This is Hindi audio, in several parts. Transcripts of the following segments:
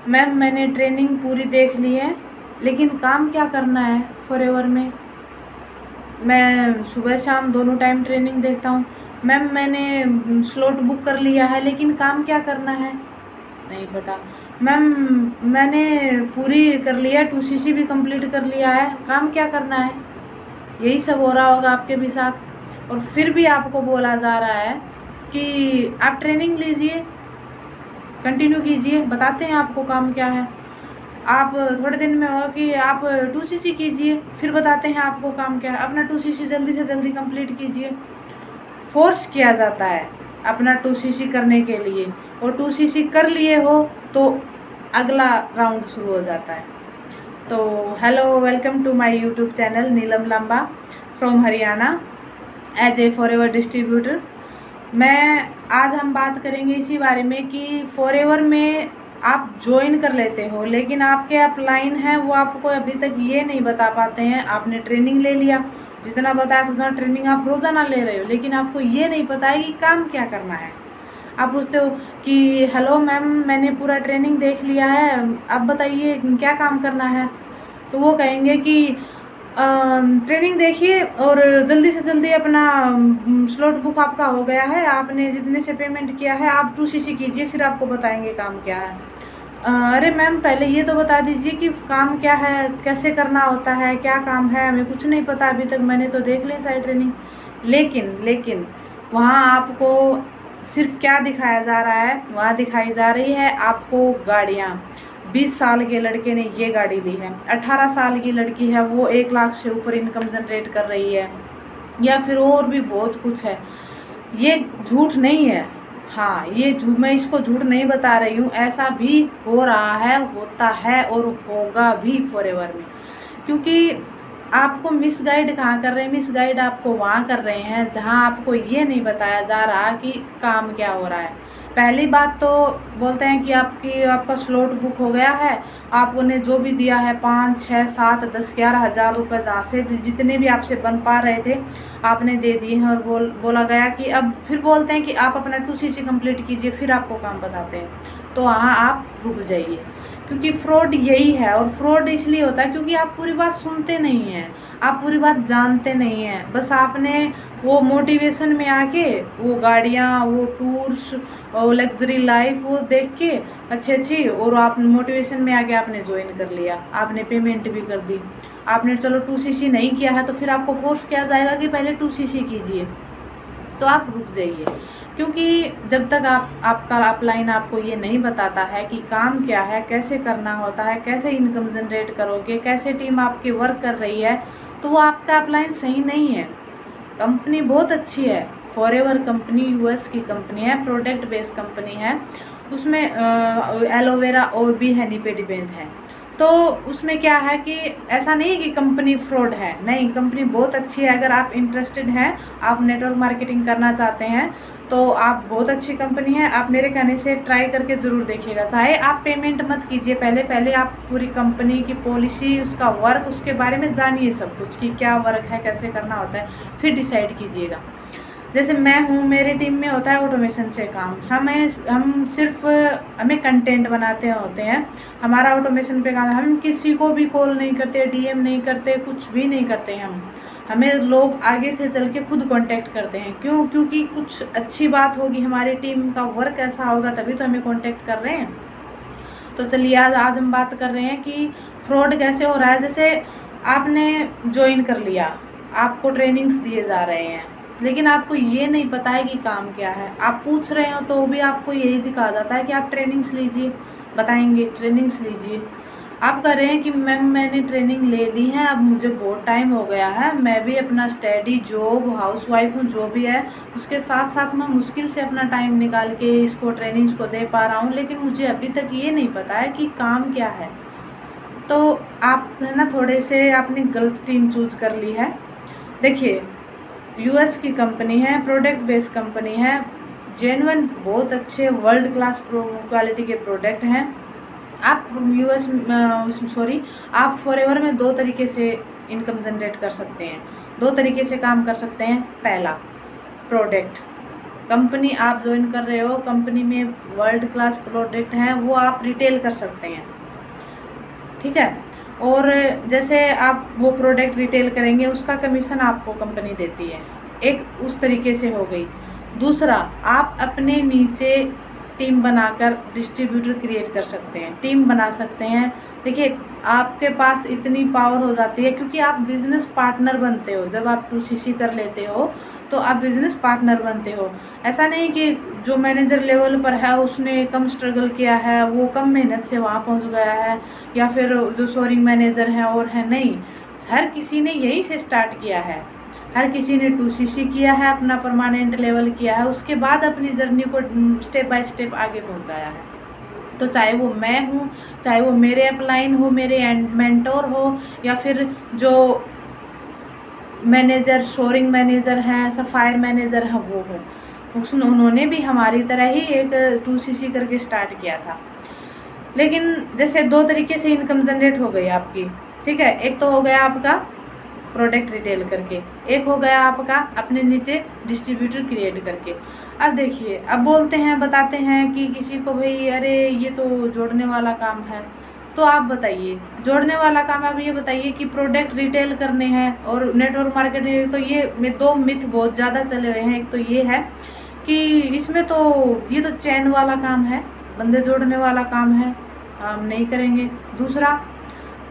मैम मैंने ट्रेनिंग पूरी देख ली है, लेकिन काम क्या करना है फॉरएवर में? मैं सुबह शाम दोनों टाइम ट्रेनिंग देखता हूँ। मैम मैंने स्लॉट बुक कर लिया है, लेकिन काम क्या करना है? नहीं पता। मैम मैंने पूरी कर लिया, 2cc भी कंप्लीट कर लिया है, काम क्या करना है? यही सब हो रहा होगा आपके भी साथ। और फिर भी आपको बोला जा रहा है कि आप ट्रेनिंग लीजिए, कंटिन्यू कीजिए, बताते हैं आपको काम क्या है। आप थोड़े दिन में होगा कि आप 2cc कीजिए, फिर बताते हैं आपको काम क्या है। अपना 2cc जल्दी से जल्दी कंप्लीट कीजिए। फोर्स किया जाता है अपना 2cc करने के लिए, और 2cc कर लिए हो तो अगला राउंड शुरू हो जाता है। तो hello, welcome to my YouTube channel Neelam Lamba from Haryana as a forever distributor. मैं आज हम बात करेंगे इसी बारे में कि फॉरएवर में आप ज्वाइन कर लेते हो, लेकिन आपके अपलाइन है वो आपको अभी तक ये नहीं बता पाते हैं। आपने ट्रेनिंग ले लिया, जितना बताया उतना ट्रेनिंग आप रोज़ाना ले रहे हो, लेकिन आपको ये नहीं पता है कि काम क्या करना है। आप पूछते हो कि हेलो मैम मैंने पूरा ट्रेनिंग देख लिया है, अब बताइए क्या काम करना है। तो वो कहेंगे कि ट्रेनिंग देखिए और जल्दी से जल्दी अपना स्लॉट बुक आपका हो गया है, आपने जितने से पेमेंट किया है आप 2cc कीजिए, फिर आपको बताएंगे काम क्या है। अरे मैम पहले ये तो बता दीजिए कि काम क्या है, कैसे करना होता है, क्या काम है, हमें कुछ नहीं पता अभी तक, मैंने तो देख ली सारी ट्रेनिंग। लेकिन वहाँ आपको सिर्फ क्या दिखाया जा रहा है? वहाँ दिखाई जा रही है आपको गाड़ियाँ। 20 साल के लड़के ने ये गाड़ी ली है, 18 साल की लड़की है वो 1 लाख से ऊपर इनकम जनरेट कर रही है, या फिर और भी बहुत कुछ है। ये झूठ नहीं है। हाँ, ये झूठ, मैं इसको झूठ नहीं बता रही हूँ, ऐसा भी हो रहा है, होता है और होगा भी फॉरएवर में। क्योंकि आपको मिसगाइड कहाँ कर रहे हैं? मिसगाइड आपको वहाँ कर रहे हैं जहाँ आपको ये नहीं बताया जा रहा कि काम क्या हो रहा है। पहली बात तो बोलते हैं कि आपका स्लॉट बुक हो गया है, आपने जो भी दिया है 5, 6, 7, 10, 11 हज़ार रुपये जहाँ से भी जितने भी आपसे बन पा रहे थे आपने दे दिए हैं, और बोला गया कि अब फिर बोलते हैं कि आप अपना 2cc कंप्लीट कीजिए, फिर आपको काम बताते हैं। तो वहाँ आप रुक जाइए, क्योंकि फ्रॉड यही है। और फ्रॉड इसलिए होता है क्योंकि आप पूरी बात सुनते नहीं हैं, आप पूरी बात जानते नहीं हैं। बस आपने वो मोटिवेशन में आके वो गाड़ियाँ, वो टूर्स, वो लग्जरी लाइफ वो देख के अच्छी और आप मोटिवेशन में आके आपने ज्वाइन कर लिया, आपने पेमेंट भी कर दी। आपने चलो 2cc नहीं किया है तो फिर आपको फोर्स किया जाएगा कि पहले 2cc कीजिए, तो आप रुक जाइए। क्योंकि जब तक आपका अपलाइन आपको ये नहीं बताता है कि काम क्या है, कैसे करना होता है, कैसे इनकम जनरेट करोगे, कैसे टीम आपकी वर्क कर रही है, तो वो आपका अपलाइन सही नहीं है। कंपनी बहुत अच्छी है, फॉरएवर कंपनी यूएस की कंपनी है, प्रोडक्ट बेस्ड कंपनी है। उसमें एलोवेरा और भी हनी पे डिपेंड है। तो उसमें क्या है कि ऐसा नहीं है कि कंपनी फ्रॉड है, नहीं, कंपनी बहुत अच्छी है। अगर आप इंटरेस्टेड हैं, आप नेटवर्क मार्केटिंग करना चाहते हैं, तो आप बहुत अच्छी कंपनी है, आप मेरे कहने से ट्राई करके ज़रूर देखिएगा। चाहे आप पेमेंट मत कीजिए, पहले आप पूरी कंपनी की पॉलिसी, उसका वर्क, उसके बारे में जानिए सब कुछ कि क्या वर्क है, कैसे करना होता है, फिर डिसाइड कीजिएगा। जैसे मैं हूँ, मेरे टीम में होता है ऑटोमेशन से काम, हम सिर्फ हमें कंटेंट बनाते होते हैं, हमारा ऑटोमेशन पे काम है। हम किसी को भी कॉल नहीं करते, डीएम नहीं करते, कुछ भी नहीं करते हैं हमें लोग आगे से चल के खुद कांटेक्ट करते हैं। क्यों? क्योंकि कुछ अच्छी बात होगी, हमारी टीम का वर्क ऐसा होगा, तभी तो हमें कांटेक्ट कर रहे हैं। तो चलिए आज हम बात कर रहे हैं कि फ्रॉड कैसे हो रहा है। जैसे आपने ज्वाइन कर लिया, आपको ट्रेनिंग्स दिए जा रहे हैं, लेकिन आपको ये नहीं पता है कि काम क्या है। आप पूछ रहे हो तो भी आपको यही दिखाया जाता है कि आप ट्रेनिंग्स लीजिए, बताएंगे ट्रेनिंग्स लीजिए। आप कह रहे हैं कि मैम मैंने ट्रेनिंग ले ली है, अब मुझे बहुत टाइम हो गया है, मैं भी अपना स्टडी, जॉब, हाउसवाइफ हूँ, जो भी है उसके साथ साथ मैं मुश्किल से अपना टाइम निकाल के इसको ट्रेनिंग्स को दे पा रहा हूँ, लेकिन मुझे अभी तक ये नहीं पता है कि काम क्या है। तो आप है ना, थोड़े से आपने गलत टीम चूज कर ली है। देखिए, यूएस की कंपनी है, प्रोडक्ट बेस्ड कंपनी है, जेन्युइन बहुत अच्छे वर्ल्ड क्लास क्वालिटी के प्रोडक्ट हैं। आप आप फॉरएवर में 2 तरीके से इनकम जनरेट कर सकते हैं, 2 तरीके से काम कर सकते हैं। पहला, प्रोडक्ट, कंपनी आप ज्वाइन कर रहे हो, कंपनी में वर्ल्ड क्लास प्रोडक्ट हैं वो आप रिटेल कर सकते हैं, ठीक है। और जैसे आप वो प्रोडक्ट रिटेल करेंगे उसका कमीशन आपको कंपनी देती है, एक उस तरीके से हो गई। दूसरा, आप अपने नीचे टीम बनाकर डिस्ट्रीब्यूटर क्रिएट कर सकते हैं, टीम बना सकते हैं। देखिए, आपके पास इतनी पावर हो जाती है क्योंकि आप बिजनेस पार्टनर बनते हो। जब आप 2CC कर लेते हो तो आप बिजनेस पार्टनर बनते हो। ऐसा नहीं कि जो मैनेजर लेवल पर है उसने कम स्ट्रगल किया है, वो कम मेहनत से वहाँ पहुँच गया है, या फिर जो शोरिंग मैनेजर हैं और है, नहीं, हर किसी ने यहीं से स्टार्ट किया है। हर किसी ने 2CC किया है, अपना परमानेंट लेवल किया है, उसके बाद अपनी जर्नी को स्टेप बाय स्टेप आगे पहुंचाया है। तो चाहे वो मैं हूँ, चाहे वो मेरे अपलाइन हो, मेरे मेंटोर हो, या फिर जो मैनेजर शोरिंग मैनेजर हैं, सफायर मैनेजर हैं, वो हो, उन्होंने भी हमारी तरह ही एक 2CC करके स्टार्ट किया था। लेकिन जैसे दो तरीके से इनकम जनरेट हो गई आपकी, ठीक है। एक तो हो गया आपका प्रोडक्ट रिटेल करके, एक हो गया आपका अपने नीचे डिस्ट्रीब्यूटर क्रिएट करके। अब देखिए, अब बोलते हैं, बताते हैं कि किसी को भाई अरे ये तो जोड़ने वाला काम है, तो आप बताइए जोड़ने वाला काम। आप ये बताइए कि प्रोडक्ट रिटेल करने हैं और नेटवर्क मार्केटिंग, तो ये में दो मिथ बहुत ज़्यादा चले हुए हैं। एक तो ये है कि इसमें तो ये तो चैन वाला काम है, बंदे जोड़ने वाला काम है, हम नहीं करेंगे। दूसरा,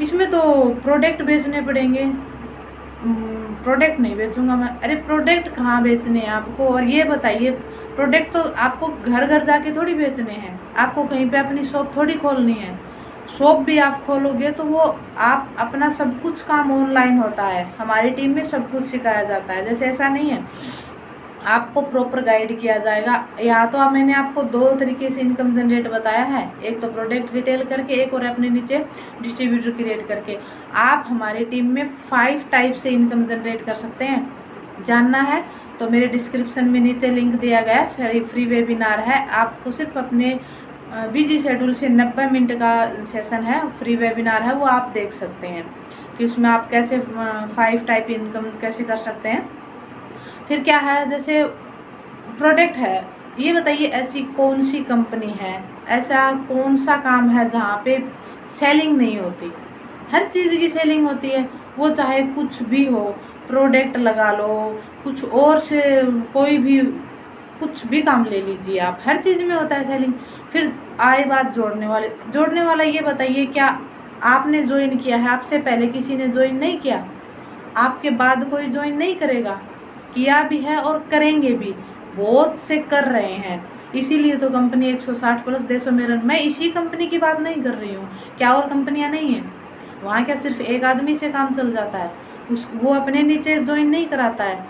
इसमें तो प्रोडक्ट बेचने पड़ेंगे, प्रोडक्ट नहीं बेचूंगा मैं। अरे प्रोडक्ट कहाँ बेचने हैं आपको? और ये बताइए, प्रोडक्ट तो आपको घर घर जाके थोड़ी बेचने हैं, आपको कहीं पे अपनी शॉप थोड़ी खोलनी है। शॉप भी आप खोलोगे तो वो आप अपना सब कुछ काम ऑनलाइन होता है, हमारी टीम में सब कुछ सिखाया जाता है। जैसे ऐसा नहीं है, आपको प्रॉपर गाइड किया जाएगा। यहाँ तो मैंने आपको दो तरीके से इनकम जनरेट बताया है, एक तो प्रोडक्ट रिटेल करके, एक और अपने नीचे डिस्ट्रीब्यूटर क्रिएट करके। आप हमारी टीम में 5 टाइप से इनकम जनरेट कर सकते हैं। जानना है तो मेरे डिस्क्रिप्शन में नीचे लिंक दिया गया है, फ्री वेबिनार है। आपको सिर्फ अपने बिजी शेड्यूल से 90 मिनट का सेशन है, फ्री वेबिनार है, वो आप देख सकते हैं कि उसमें आप कैसे 5 टाइप इनकम कैसे कर सकते हैं। फिर क्या है, जैसे प्रोडक्ट है, ये बताइए ऐसी कौन सी कंपनी है, ऐसा कौन सा काम है जहाँ पे सेलिंग नहीं होती? हर चीज़ की सेलिंग होती है, वो चाहे कुछ भी हो, प्रोडक्ट लगा लो, कुछ और से कोई भी कुछ भी काम ले लीजिए आप, हर चीज़ में होता है सेलिंग। फिर आए बात जोड़ने वाला, ये बताइए क्या आपने ज्वाइन किया है, आपसे पहले किसी ने ज्वाइन नहीं किया, आपके बाद कोई ज्वाइन नहीं करेगा? किया भी है और करेंगे भी, बहुत से कर रहे हैं। इसीलिए तो कंपनी 160 प्लस देशों में रन। मैं इसी कंपनी की बात नहीं कर रही हूँ, क्या और कंपनियाँ नहीं हैं? वहाँ क्या सिर्फ एक आदमी से काम चल जाता है? वो अपने नीचे ज्वाइन नहीं कराता है।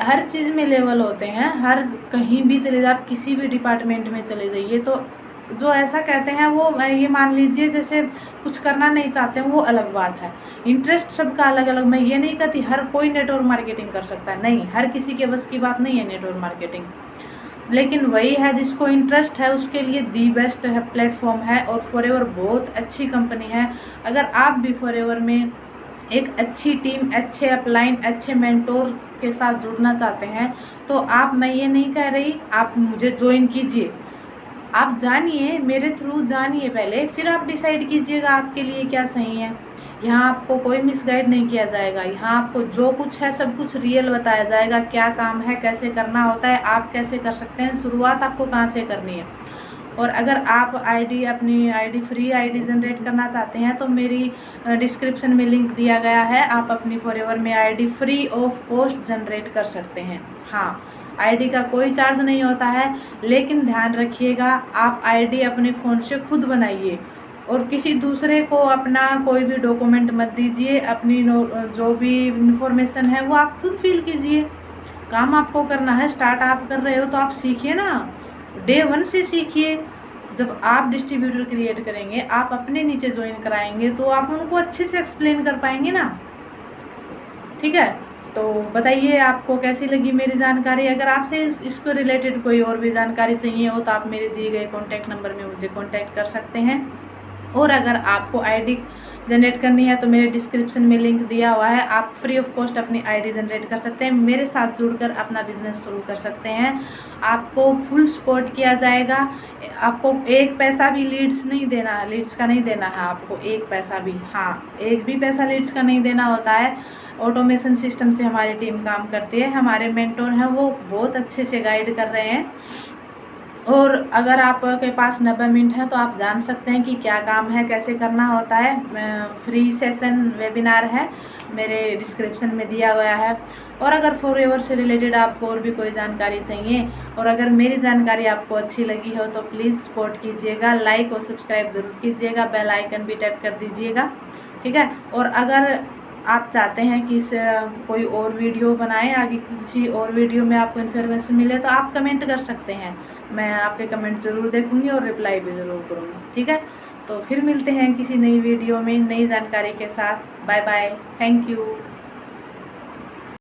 हर चीज़ में लेवल होते हैं, हर कहीं भी चले जाए, आप किसी भी डिपार्टमेंट में चले जाइए, तो जो ऐसा कहते हैं वो ये मान लीजिए जैसे कुछ करना नहीं चाहते हैं, वो अलग बात है। इंटरेस्ट सबका अलग अलग। मैं ये नहीं कहती हर कोई नेटवर्क मार्केटिंग कर सकता है, नहीं, हर किसी के बस की बात नहीं है नेटवर्क मार्केटिंग। लेकिन वही है जिसको इंटरेस्ट है उसके लिए दी बेस्ट है प्लेटफॉर्म है, और फॉरएवर बहुत अच्छी कंपनी है। अगर आप भी फॉरएवर में एक अच्छी टीम, अच्छे अपलाइन, अच्छे मेंटोर के साथ जुड़ना चाहते हैं तो आप, मैं ये नहीं कह रही आप मुझे ज्वाइन कीजिए, आप जानिए, मेरे थ्रू जानिए पहले, फिर आप डिसाइड कीजिएगा आपके लिए क्या सही है। यहाँ आपको कोई मिसगाइड नहीं किया जाएगा, यहाँ आपको जो कुछ है सब कुछ रियल बताया जाएगा, क्या काम है, कैसे करना होता है, आप कैसे कर सकते हैं, शुरुआत आपको कहाँ से करनी है। और अगर आप अपनी आईडी फ्री आईडी जनरेट करना चाहते हैं तो मेरी डिस्क्रिप्शन में लिंक दिया गया है, आप अपनी फॉरएवर में ID free of cost generate कर सकते हैं। हाँ, आईडी का कोई चार्ज नहीं होता है, लेकिन ध्यान रखिएगा आप आईडी अपने फ़ोन से खुद बनाइए और किसी दूसरे को अपना कोई भी डॉक्यूमेंट मत दीजिए। अपनी जो भी इंफॉर्मेशन है वो आप खुद फिल कीजिए। काम आपको करना है, स्टार्ट आप कर रहे हो तो आप सीखिए ना, डे 1 से सीखिए। जब आप डिस्ट्रीब्यूटर क्रिएट करेंगे, आप अपने नीचे ज्वाइन कराएंगे तो आप उनको अच्छे से एक्सप्लेन कर पाएंगे ना, ठीक है। तो बताइए आपको कैसी लगी मेरी जानकारी। अगर आपसे इसको रिलेटेड कोई और भी जानकारी चाहिए हो तो आप मेरे दिए गए कॉन्टैक्ट नंबर में मुझे कॉन्टैक्ट कर सकते हैं। और अगर आपको आईडी जनरेट करनी है तो मेरे डिस्क्रिप्शन में लिंक दिया हुआ है, आप फ्री ऑफ कॉस्ट अपनी आईडी जनरेट कर सकते हैं, मेरे साथ जुड़कर अपना बिजनेस शुरू कर सकते हैं। आपको फुल सपोर्ट किया जाएगा, आपको एक पैसा भी लीड्स नहीं देना, लीड्स का नहीं देना है आपको एक पैसा भी, हाँ एक भी पैसा लीड्स का नहीं देना होता है। ऑटोमेशन सिस्टम से हमारी टीम काम करती है, हमारे मेंटोर हैं वो बहुत अच्छे से गाइड कर रहे हैं। और अगर आपके पास 90 मिनट है तो आप जान सकते हैं कि क्या काम है, कैसे करना होता है। फ्री सेशन वेबिनार है, मेरे डिस्क्रिप्शन में दिया गया है। और अगर फॉरएवर से रिलेटेड आपको और भी कोई जानकारी चाहिए और अगर मेरी जानकारी आपको अच्छी लगी हो तो प्लीज़ सपोर्ट कीजिएगा, लाइक और सब्सक्राइब ज़रूर कीजिएगा, बेल आइकन भी टैप कर दीजिएगा, ठीक है। और अगर आप चाहते हैं कि कोई और वीडियो बनाएं, आगे किसी और वीडियो में आपको इन्फॉर्मेशन मिले तो आप कमेंट कर सकते हैं, मैं आपके कमेंट ज़रूर देखूंगी और रिप्लाई भी ज़रूर करूंगी, ठीक है। तो फिर मिलते हैं किसी नई वीडियो में नई जानकारी के साथ। Bye bye, thank you.